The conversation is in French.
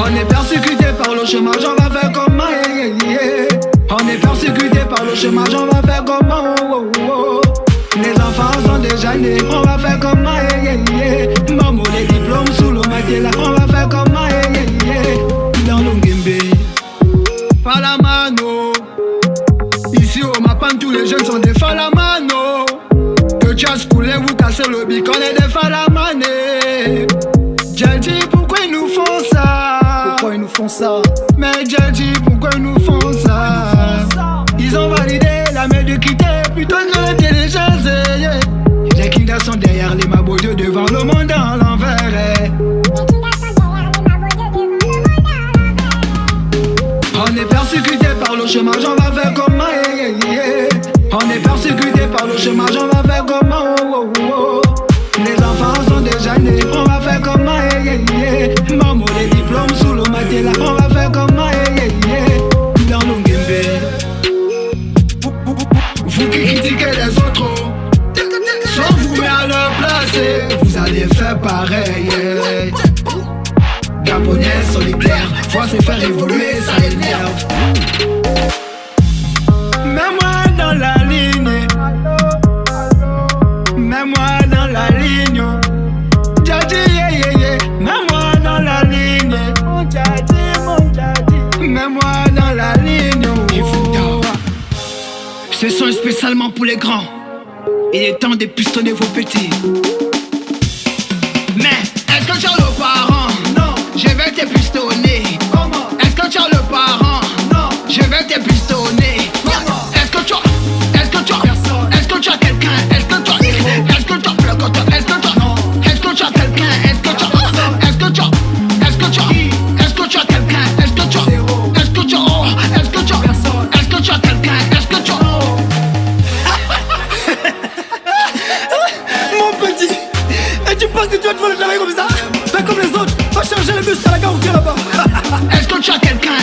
On est persécuté par le chômage, on va faire comment? On est persécuté par le chômage, on va faire comment? Les enfants sont déjà nés, on va faire comment? Maman, les diplômes sous le matelas, on va faire comment? Dans l'Ongimbe, Falamano. Ici au Mapan, tous les jeunes sont des Falamano. Que tu as coulé, vous cassez le bic, on est des Falamanés. J'ai dit pourquoi ils nous font ça? Pourquoi ils nous font ça? Mais j'ai dit pourquoi ils nous font ça? Ils ont validé la médiocrité plutôt que l'intelligence. Les kindas sont derrière les maboyeux devant le monde à l'envers. On est persécuté par le chômage, on va faire comment? On est persécuté par le chômage, on va faire comment? Les enfants sont déjà nés, on va faire comment? Maman, les diplômes sous le matelas, on va faire comment? Dans l'Ongimbe, vous qui critiquez les autres, soit vous mettez à leur place, vous allez faire pareil. Gabonais solitaire, faut se faire évoluer, ça énerve. Mets-moi dans la ligne, mets-moi dans la ligne. Djadji, mets-moi dans la ligne. Mon djadji, mets-moi dans la ligne. Ce son est spécialement pour les grands. Il est temps de pistonner vos petits. Mais est-ce que tu as le parent? Non, je vais te pistonner. Comment? Est-ce que tu as le parent? Non, je vais te pistonner. Comment? Est-ce que tu as quelqu'un? Est-ce que tu as le côté? Est-ce que tu as non? Est-ce que tu as quelqu'un? Est-ce que tu as est-ce que tu as est-ce que tu as est-ce que tu as quelqu'un? Est-ce que tu as est-ce que tu as est-ce que tu as est-ce que tu as quelqu'un? Est-ce que tu as Mon petit, et tu penses que tu vas te faire le travail comme ça? Fais comme les autres, va chercher le bus à la gare où tu es là-bas. est-ce que tu as quelqu'un?